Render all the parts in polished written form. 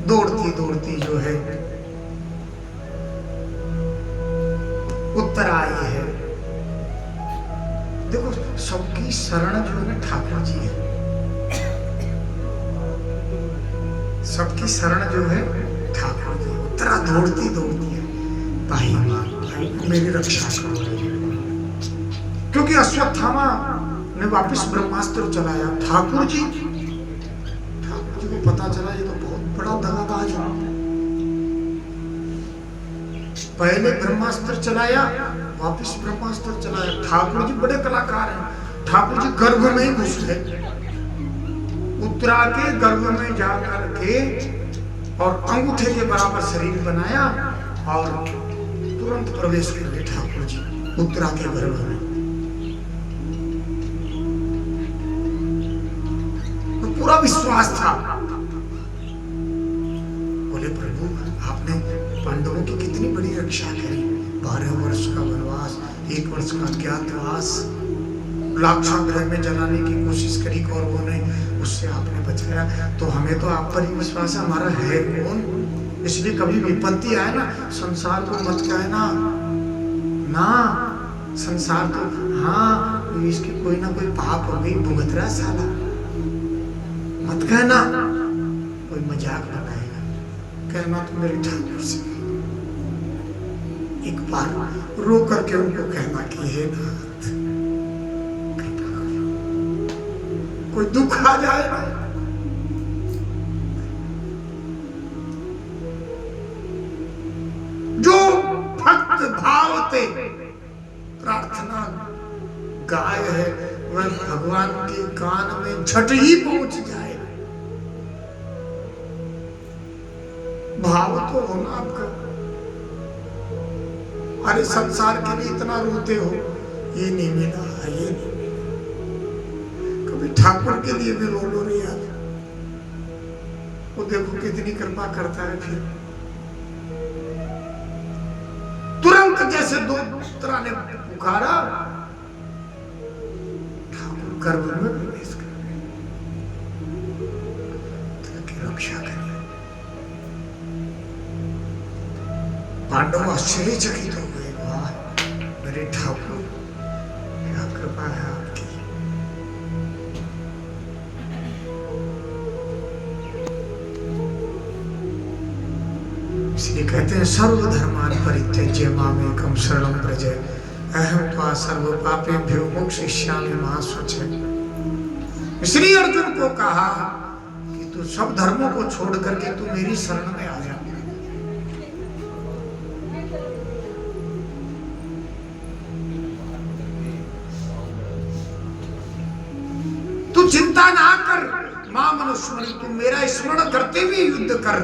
दौड़ती दौड़ती जो है उत्तर आई है। देखो सबकी शरण जो है ठाकुर जी है, सबकी शरण जो है ठाकुर जी। उत्तरा दौड़ती दौड़ती है, भाई भाई मेरी रक्षा करो, क्योंकि अश्वत्थामा ने वापस ब्रह्मास्त्र चलाया। ठाकुर जी को पता चला ये तो बहुत बड़ा दगाबाज है। पहले ब्रह्मास्त्र चलाया, वापस ब्रह्मास्त्र चलाया। ठाकुर जी बड़े कलाकार हैं। ठाकुर जी गर्भ में ही घुस गए, उत्तरा के गर्भ में जाकर के और अंगूठे के बराबर शरीर बनाया और तुरंत प्रवेश कर गए ठाकुर जी उत्तरा के गर्भ में। तो पूरा विश्वास था। बोले प्रभु आपने पांडवों की कितनी बड़ी रक्षा करी, 12 वर्ष का वनवास, 1 वर्ष का अज्ञातवास, लाक्षागृह में जलाने की कोशिश करी कौरवों ने, उससे आपने बचाया। तो हमें तो आप पर ही विश्वास है, हमारा है कौन। इसलिए कभी विपत्ति आए ना, संसार को मत कहना ना, संसार तो हाँ इसकी कोई ना कोई पाप हो गई, भुगत रहा साला, मत कहना। कोई मजाक बनाएगा, कहना तो मेरे ठाकुर से। एक बार रो करके उनको कहना कि हे नाथ कोई दुख आ जाए ना, जो भक्त भाव से प्रार्थना गाय है वह भगवान के कान में झट ही पहुंच जाए। भाव तो होना आपका। अरे संसार के लिए इतना रोते हो, ये नहीं मिला, ये नहीं, कभी ठाकुर के लिए भी रो लो नहीं यार। वो देखो कितनी कृपा करता है। फिर तुरंत जैसे दो तरह ने पुकारा, ठाकुर गर्भ में प्रवेश कर गए, रक्षा करिए। पांडव आश्चर्यचकित हो गए, वाह मेरे ठाकुर क्या कृपा है आपकी। इसलिए कहते हैं सर्वधर्मान् परित्यज्य मामेकं शरणं व्रज अहं त्वा सर्व पापेभ्यो मोक्षयिष्यामि मा शुचः। श्री अर्जुन को कहा कि तू सब धर्मों को छोड़ करके तू मेरी शरण में आ जा। तू चिंता ना कर, मां मनुस्मरण, तू मेरा स्मरण करते हुए युद्ध कर।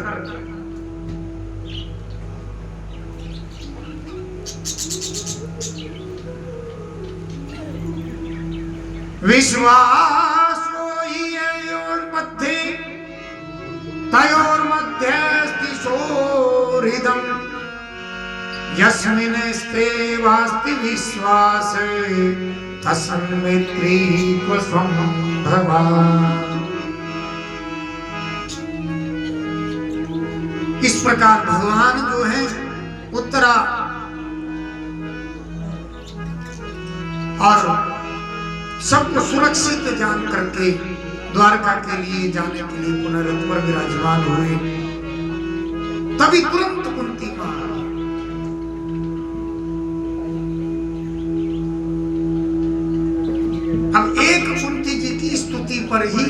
विश्वासो हि योर्मध्ये तयोर्मध्यस्ति सौहृदम् यस्मिन्स्ते वास्ति विश्वासे तस्मिन्मैत्री क्व संभवा। इस प्रकार भगवान जो है उत्तरा और सबको सुरक्षित जान करके द्वारका के लिए जाने के लिए पुनः रथ पर विराजमान हुए। तभी तुरंत कुंती मां अब एक कुंती जी की स्तुति पर ही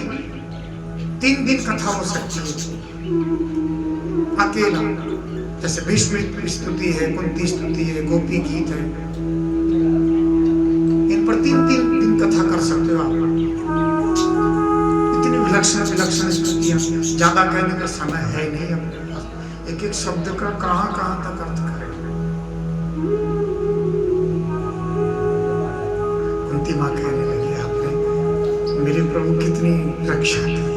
3 दिन कथा हो सकती है अकेला। जैसे भीष्म स्तुति है, कुंती स्तुति है, गोपी गीत है, इन पर 3 दिन कथा कर सकते हो आप। इतनी विलक्षण विलक्षण स्तुतियां, ज्यादा कहने का समय है नहीं अपने पास। एक एक शब्द का कहां कहां तक अर्थ करें। कुंती मां कहने लगी आपने मेरे प्रभु कितनी रक्षा की है।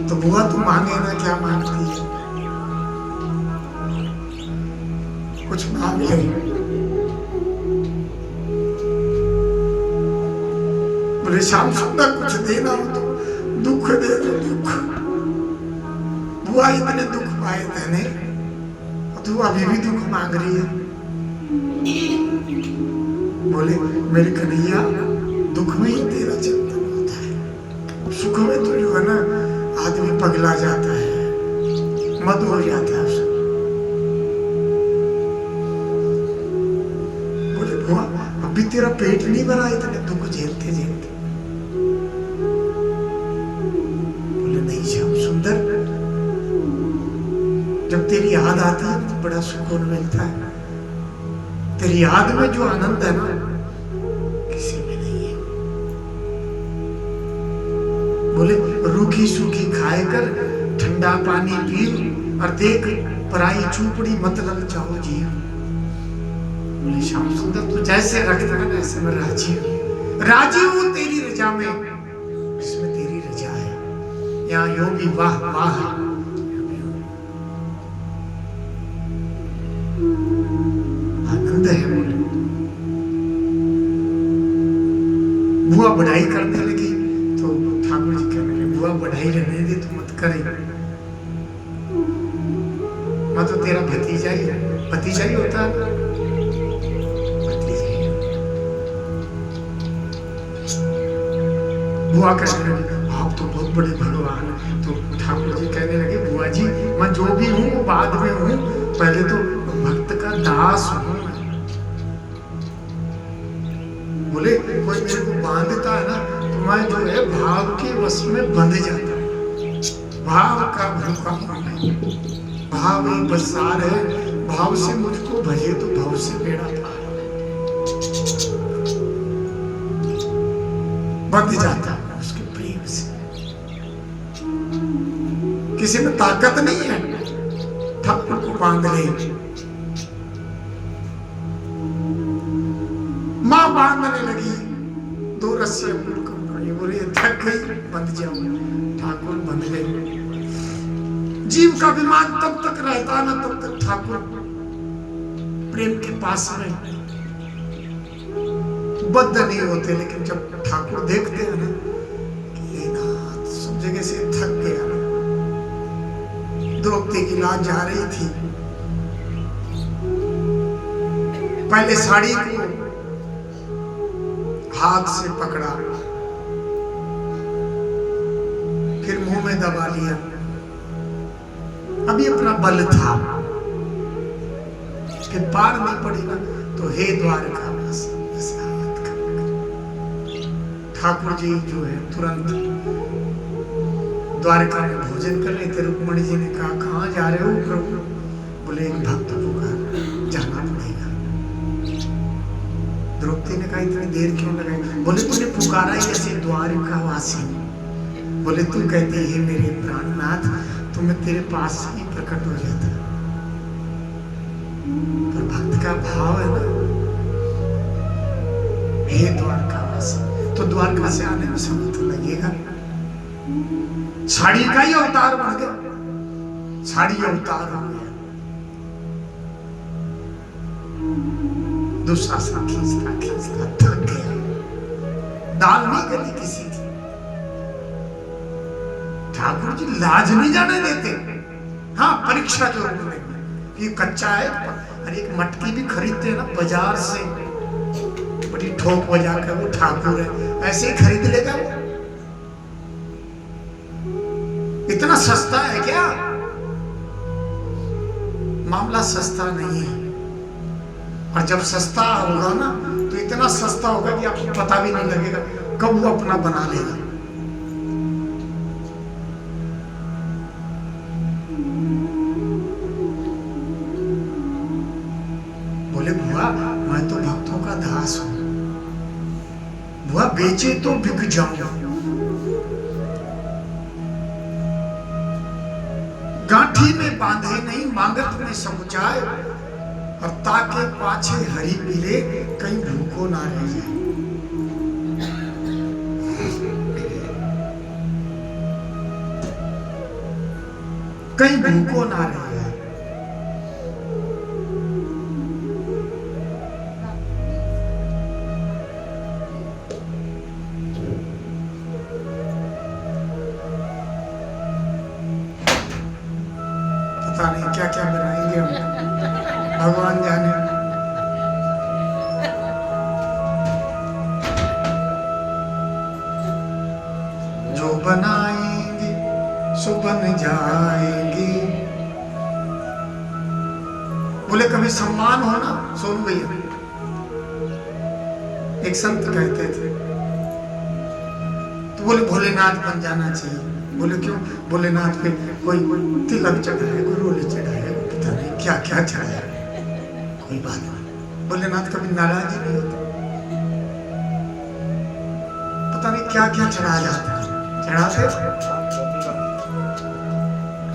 तो बुआ तुम मांगे ना, क्या मांगती है? कुछ मांग ले। बोले श्याम सुंदर कुछ देना हो तो दुख दे दो, दुख। बुआ इतने दुख पाए तेने, तू अभी भी दुख मांग रही है। बोले मेरे कन्हैया, दुख में ही तेरा चिंतन होता है, सुख में तो जो है ना आदमी पगला जाता है, मद हो जाता है उसको। बोले बुआ अभी तेरा पेट नहीं भरा इतने दुख झेलते झेलते। बोले नहीं श्याम सुंदर, जब तेरी याद आती है तो बड़ा सुकून मिलता है। तेरी याद में जो आनंद है ना किसी में नहीं है। बोले रूखी सूखी खाए कर ठंडा पानी पी और देख पराई चूपड़ी मत ललचाओ जी। बोले श्याम सुंदर तू जैसे रखता है वैसे मैं राजी हूं, राजी हूं तेरी रजा में, इसमें तेरी रजा है। यहाँ योगी वाह वाह आनंद है। बोले बुआ बढ़ाई करने लगी तो ठाकुर जी कहने लगे बुआ बढ़ाई रहने दे, तू मत करे, मैं तो तेरा भतीजा ही होता है। बुआ कहने लगी आप तो बहुत बड़े भगवान हैं। तो ठाकुर जी कहने लगे बुआ जी मैं जो भी हूँ बाद में हूँ, पहले तो भक्त का दास हूँ। बोले कोई मेरे को बांधता है ना तो मैं जो है भाव के वश में बंध जाता हूँ। भाव का भूखा हूँ, भाव ही बसार है, भाव से मुझको भजे तो भाव से बेड़ा पार बंध जाता हूँ उसके प्रेम से। किसी में ताकत नहीं है ठाकुर को बांध ले। मां बांधने लगी, दो रस्सियां बोले थक गई बंध जाओ। ठाकुर बंध गए। जीव का विमान तब तक रहता ना तब तक ठाकुर प्रेम के पास में बद्ध नहीं होते। लेकिन जब ठाकुर देखते हैं ना कि नाथ सब जगह से थक गया ना, द्रौपदी की लाज जा रही थी, पहले साड़ी को हाथ से पकड़ा, फिर मुंह में दबा लिया। अभी अपना बल था कि पार नहीं पड़ेगा तो हे द्वारका ठाकुर जी जो है तुरंत द्वारका में भोजन कर रहे थे। रुक्मणी जी ने कहा कहाँ जा रहे हो प्रभु? बोले एक भक्त पुकार, जाना पड़ेगा। द्रौपदी ने कहा इतनी देर क्यों लगाई? बोले तूने पुकारा ही ऐसे द्वारका वासी। बोले तू कहती है मेरे प्राणनाथ तो मैं तेरे पास ही प्रकट हो जाता। पर भक्त का भाव है ना, हे द्वारका वासी, तो द्वारका से आने में समय तो लगेगा। साड़ी का ही अवतार बन गया, साड़ी अवतार हो गया। दुशासन खींचता खींचता थक गया, दाल नहीं गली किसी की। ठाकुर जी लाज नहीं जाने देते। हाँ परीक्षा जरूर लेंगे, ये कच्चा है। अरे एक मटकी भी खरीदते हैं ना बाजार से, बड़ी ठोक बजा कर, वो ठाकुर है ऐसे ही खरीद लेगा वो? इतना सस्ता है क्या? मामला सस्ता नहीं है। और जब सस्ता होगा ना तो इतना सस्ता होगा कि आपको पता भी नहीं लगेगा कब वो अपना बना लेगा। बोले बुआ मैं तो भक्तों का दास हूं, बुआ बेचे तो बिक जाऊं। गांठी में बांधे नहीं मांगत में समुचाए, और ताके पाछे हरी मिले कहीं भूखो ना रह जाए। कहीं भूखो ना रह जाए। पता नहीं क्या क्या बनाएंगे हम, भगवान जाने। जो बनाएंगे सो बन जाएंगे। बोले कभी सम्मान हो ना सोनू भैया, एक संत कहते थे, तो बोले भोलेनाथ बन जाना चाहिए। बोले क्यों? भोलेनाथ पे कोई तिलक चढ़ाए, कोई रोले चढ़ाए, पता नहीं क्या क्या चढ़ाया, कोई बात नहीं। भोलेनाथ कभी नाराज नहीं होते, पता नहीं क्या क्या चढ़ाया जाता है, चढ़ाते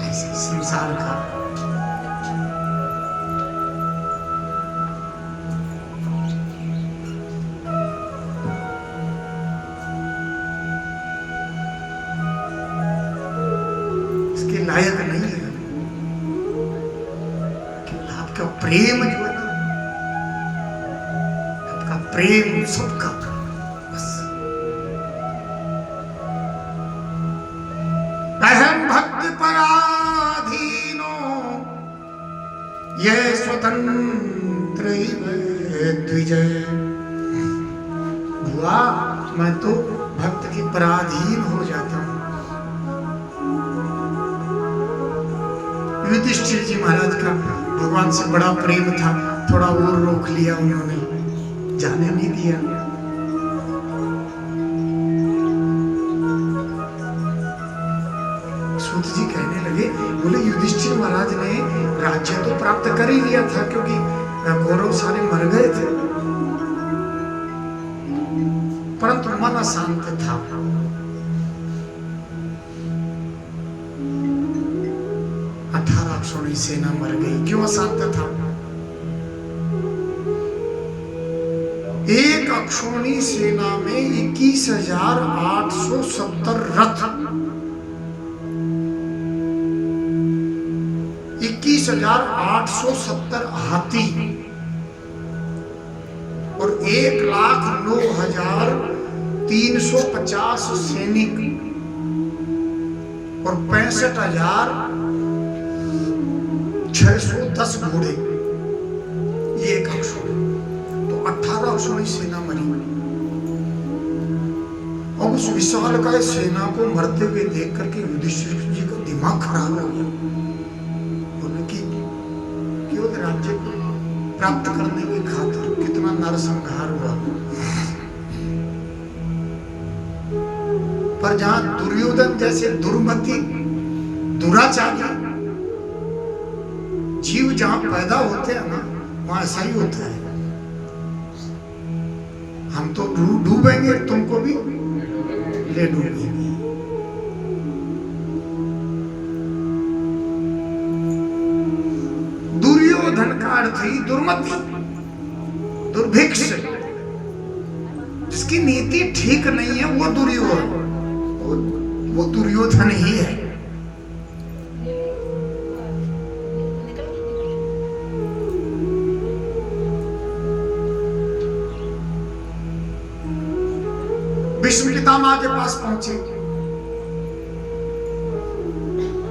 ऐसे संसार का। लायक नहीं है कि आपका प्रेम जो है ना, आपका प्रेम सबका बस। अहम भक्ति पराधीनो ये स्वतंत्र द्विजय। हुआ मैं तो भक्त की पराधीन हो जाता हूं। युधिष्ठिर जी महाराज का भगवान से बड़ा प्रेम था, थोड़ा और रोक लिया उन्होंने, जाने नहीं दिया। सूत जी कहने लगे, बोले युधिष्ठिर महाराज ने राज्य तो प्राप्त कर ही लिया था, क्योंकि कौरव सारे मर गए थे, परंतु मन अशांत था। अक्षौणी सेना मर गई, क्यों अशांत था? एक अक्षौणी सेना में 21,870 रथ, 21,870 हाथी और 1,09,350 सैनिक और 65,610 घोड़े, ये एक अक्षौणी। तो 18 अक्षौणी सेना मरी। अब उस विशालकाय सेना को मरते हुए देख करके युधिष्ठिर जी का दिमाग खराब हो गया। बोले कि क्यों राज्य को प्राप्त करने की खातिर कितना नरसंहार हुआ। पर जहां दुर्योधन जैसे दुर्मति दुराचारी जीव जहां पैदा होते हैं ना, वहां ऐसा ही होता है। हम तो डूबेंगे, तुमको भी ले डूबेंगे। दुर्योधन का अर्थ ही दुर्मति, दुर्भिक्ष। जिसकी नीति ठीक नहीं है वो दुर्योधन, वो दुर्योधन ही है। भीष्म पितामह के पास पहुंचे।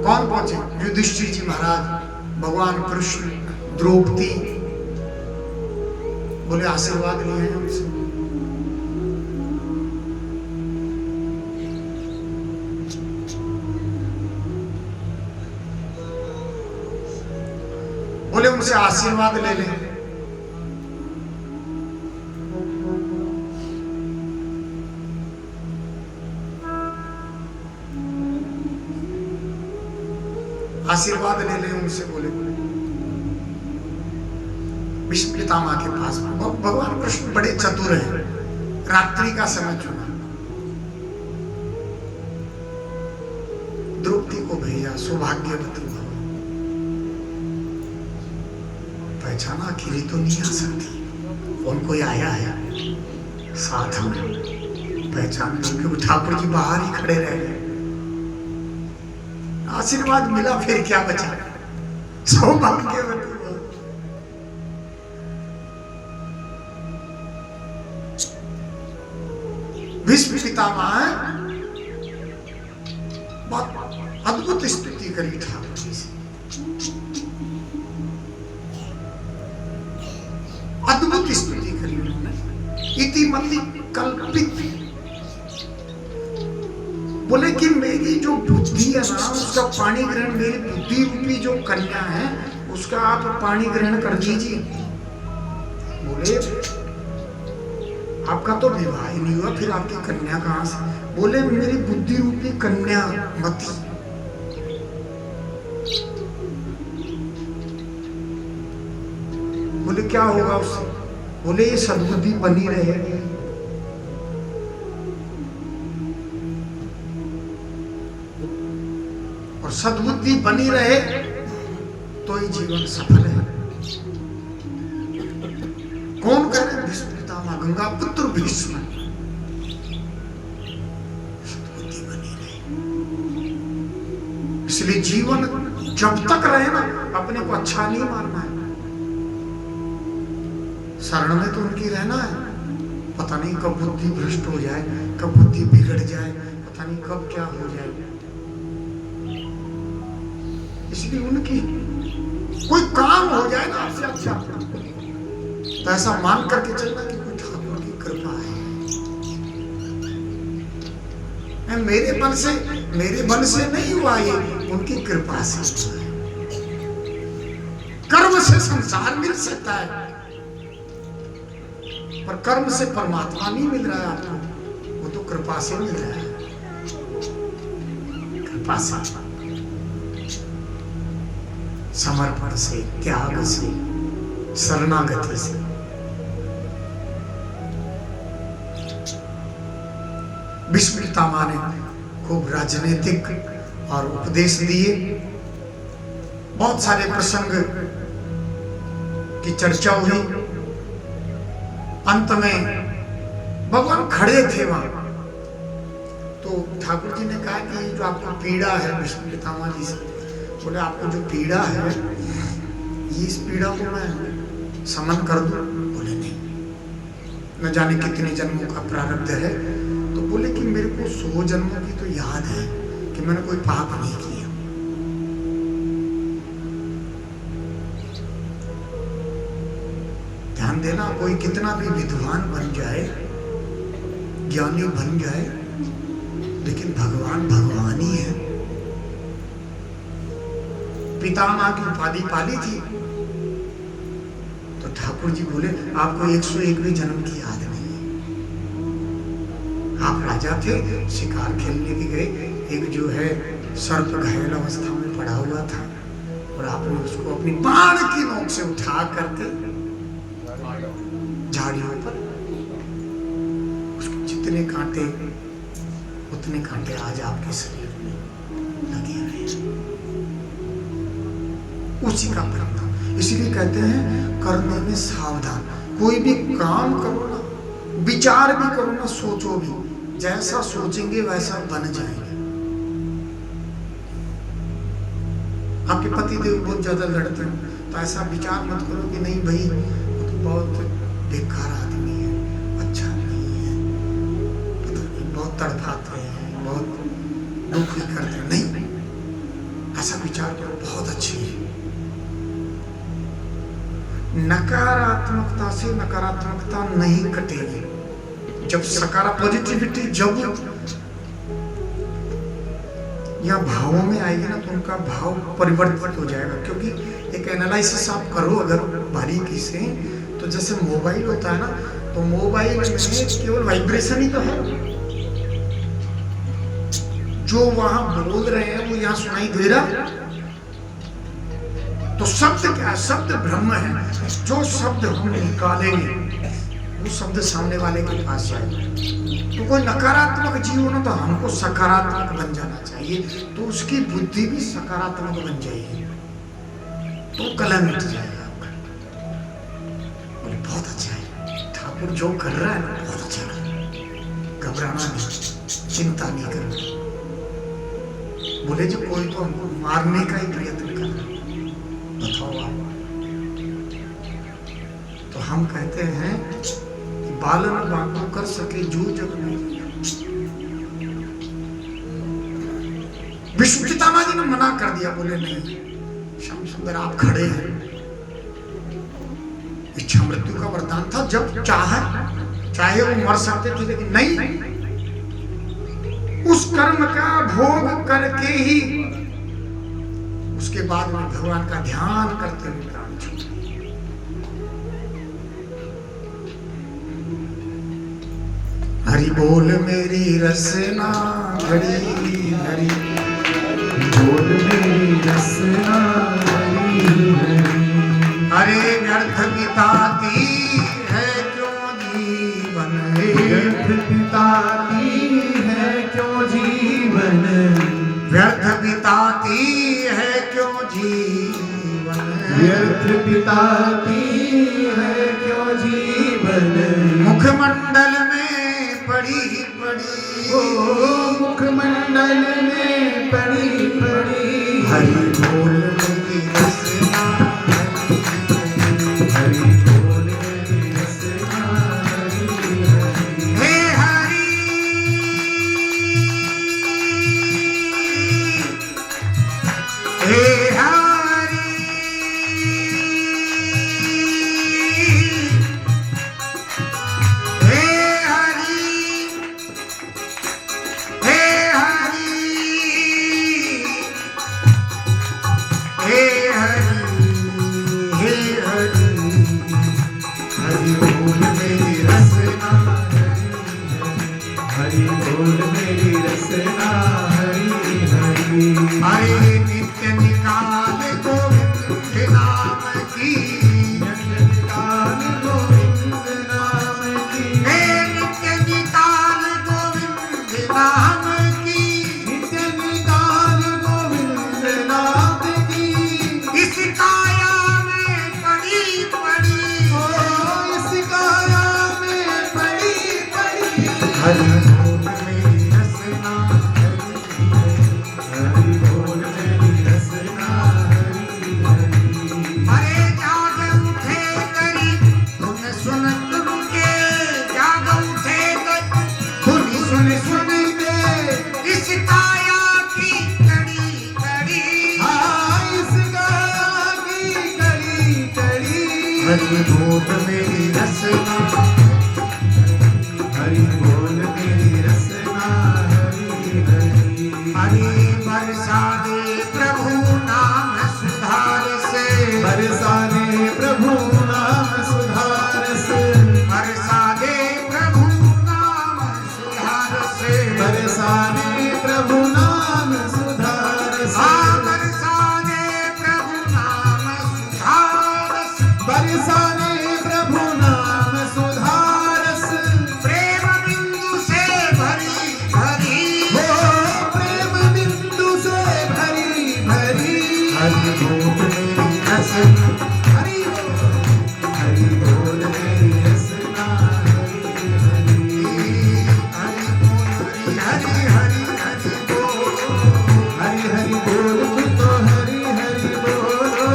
कौन पहुंचे? युधिष्ठिर जी महाराज, भगवान कृष्ण, द्रौपदी। बोले आशीर्वाद लिए हैं उनसे। बोले उनसे आशीर्वाद ले लें। आशीर्वाद ले ले उनसे। बोले भीष्म पितामह के पास। भगवान कृष्ण बड़े चतुर हैं, रात्रि का समय चुना, द्रौपदी को भेजा। सौभाग्यवती भव। पहचाना अकेली तो नहीं आ सकती, कौन कोई आया है साथ में। पहचान क्योंकि ठाकुर जी बाहर ही खड़े रह गए। आशीर्वाद मिला, फिर क्या बचा? सौभाग्यवती। भीष्म पितामह बहुत अद्भुत स्तुति करी ठाकुर जी से। इति मति कल्पित। बोले कि मेरी जो बुद्धि है ना, उसका पाणी ग्रहण, मेरी बुद्धि रूपी जो कन्या है उसका आप पाणी ग्रहण कर दीजिए। बोले आपका तो विवाह ही नहीं हुआ, फिर आपकी कन्या कहां से? बोले मेरी बुद्धि रूपी कन्या मति। बोले क्या होगा उससे? बोले ये सद्बुद्धि बनी रहेगी। और सद्बुद्धि बनी रहे तो ही जीवन सफल है। कौन कह रहे? भीष्म पितामह, गंगा पुत्र भीष्म। सद्बुद्धि बनी रहे, इसलिए जीवन जब तक रहे ना, अपने को अच्छा नहीं मानना है। शरण में तो उनकी रहना है। पता नहीं कब बुद्धि भ्रष्ट हो जाए, कब बुद्धि बिगड़ जाए, पता नहीं कब क्या हो जाए। इसलिए उनकी कोई काम हो जाए ना आपसे अच्छा, तो ऐसा मान करके चलना कि कोई ठाकुर की कृपा है। मेरे बल से नहीं हुआ, ये उनकी कृपा से हुआ है। कर्म से संसार मिल सकता है, पर कर्म से परमात्मा नहीं मिल रहा है आपको, वो तो कृपा से मिल रहा है। कृपा से, समर्पण से, त्याग से, शरणागति से। भीष्म पितामह ने खूब राजनीतिक और उपदेश दिए। बहुत सारे प्रसंग की चर्चा हुई। अंत में भगवान खड़े थे वहां, तो ठाकुर जी ने कहा कि जो आपको पीड़ा है भीष्म पितामह जी से, बोले आपको जो पीड़ा है, ये इस पीड़ा को मैं समन कर दूं? बोले नहीं, न जाने कितने जन्मों का प्रारब्ध है। तो बोले कि मेरे को 100 जन्मों की तो याद है कि मैंने कोई पाप नहीं किया। ध्यान देना, कोई कितना भी विद्वान बन जाए, ज्ञानी बन जाए, लेकिन भगवान भगवान ही है। पितामह की उपाधि पाली थी, तो ठाकुर जी बोले आपको 101वें जन्म की याद नहीं है। आप राजा थे, शिकार खेलने के गए, एक जो है सर्प घायल अवस्था में पड़ा हुआ था, और आपने उसको अपनी बाण की नोक से उठा करके झाड़ियों पर, उसके जितने कांटे उतने कांटे आज आपके शरीर में लगे हुए हैं। उसी का परिणाम। इसलिए कहते हैं करने में सावधान। कोई भी काम करो ना, विचार भी करो ना, सोचो भी, जैसा सोचेंगे वैसा बन जाएंगे। आपके पति देव बहुत ज्यादा लड़ते हैं, तो ऐसा विचार मत करो कि नहीं भाई वो तो बहुत बेकार आदमी है, अच्छा नहीं है, पता नहीं बहुत तड़पाते हैं, बहुत दुख भी करते हैं। नहीं, ऐसा विचार करो बहुत अच्छी है। नकारात्मकता से नकारात्मकता नहीं कटेगी। जब सकारात्मक पॉजिटिविटी जब या भावों में आएगी ना, तो उनका भाव परिवर्तित हो जाएगा। क्योंकि एक एनालिसिस आप करो अगर बारीकी से, तो जैसे मोबाइल होता है ना, तो मोबाइल में केवल वाइब्रेशन ही तो है। जो वहां बोल रहे हैं वो यहाँ सुनाई दे रहा, तो शब्द क्या है? शब्द ब्रह्म है। जो शब्द हम निकालेंगे वो शब्द सामने वाले के पास जाएगा। तो कोई नकारात्मक जीव हो ना, तो हमको सकारात्मक बन जाना चाहिए, तो उसकी बुद्धि भी सकारात्मक बन जाएगी, तो कलह मिट जाएगा आपका। बोले बहुत अच्छा है ठाकुर जो कर रहा है ना, बहुत अच्छा कर रहा है, घबराना नहीं, चिंता नहीं करना। बोले जो कोई तो हमको मारने का ही प्रयत्न कर रहा है, बताओ आप। तो हम कहते हैं बालन बांको कर सके जो जग में। भीष्म पितामह जी ने मना कर दिया, बोले नहीं श्याम सुंदर आप खड़े हैं, इच्छा मृत्यु का वरदान था, जब चाहे चाहे वो मर सकते थे, लेकिन नहीं, उस कर्म का भोग करके ही उसके बाद में भगवान का ध्यान करते हुए प्राण छूटे। हरि बोल मेरी रसना घड़ी हरि बोल मेरी रसना हरी हरी। अरे व्यर्थ बिताती है क्यों जीवन, व्यर्थ बिताती है क्यों जीवन, व्यर्थ बिताती है क्यों जीवन, व्यर्थ बिताती है क्यों जीवन। मुखमंडल में पड़ी पड़ी, ओ मुखमंडल में पड़ी पड़ी। हरि बोल मेरी रसना हरि बोल मेरी रसना हरी हरी। हे हरि, हे हरि, हे हरि, हे हरि, हे हरि, हे हरि। हरि बोल मेरी रसना हरि बोल मेरी रसना हरी हरी। अरे नित्य निकाल गोविंद नाम की, नित्य निकाल गोविंद नाम की, हे नित्य निकाल गोविंद नाम की, नित्य निकाल गोविंद नाम की। इस काया में पड़ी पड़ी, ओ इस काया में पड़ी पड़ी। हरि बोल मेरी रसना हरि बोल मेरी रसना हरी हरी। अरे जाग उठे करी धुन सुन सुन के, जाग उठे करी धुन सुन सुन के, इस काया की कड़ी कड़ी, हाँ इस काया की कड़ी कड़ी। हरि बोल मेरी रसना, हरि बोल मेरी रसना हरी हरी। हरि बरसा दे प्रभु नाम सुधार से, बरसाने प्रभु नाम सुधार से, बरसा दे प्रभु नाम सुधार से, बरसाने प्रभु नाम सुधार से, हाँ बरसा दे प्रभु नाम सुधार से, बरसाने प्रभु नाम सुधार से। प्रेम बिंदु से भरी भरी, हो प्रेम बिंदु से भरी भरी। हरि बोल मेरी रसना, हरि बोल मेरी रसना हरी हरी। हरि बोल हरि हरि हरि बोल, हरि हरि बोल तू तो हरि हरि बोलो।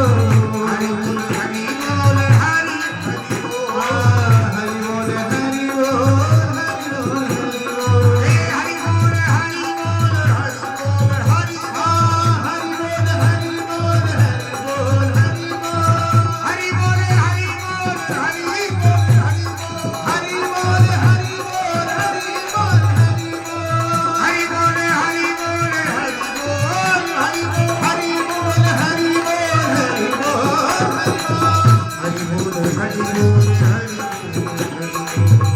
हरि बोल हरि बोल हरि हरि बोल, हरि बोल हरि बोल हरि बोल हरि बोल। हे हरि बोल हरि बोल हरि बोल हरि बोल, हरि बोल हरि बोल हरि बोल हरि बोल। हरि बोल हरि बोल हरि बोल हरि बोल, हरि बोल हरि बोल हरि बोल हरि बोल। हरि बोल हरि बोल हरि बोल हरि बोल, हरि बोल हरि बोल हरि बोल हरि बोल। हरि बोल हरि बोल हरि बोल,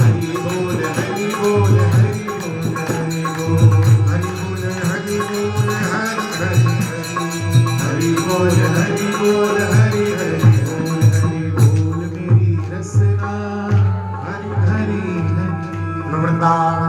हरि बोल हरि बोल हरि बोल हरि बोल। हरि बोल हरि बोल हरि हरि, हरि बोल हरि बोल हरि हरि बोल। हरि बोल मेरी रसना हरि हरि हरि। वृंदावन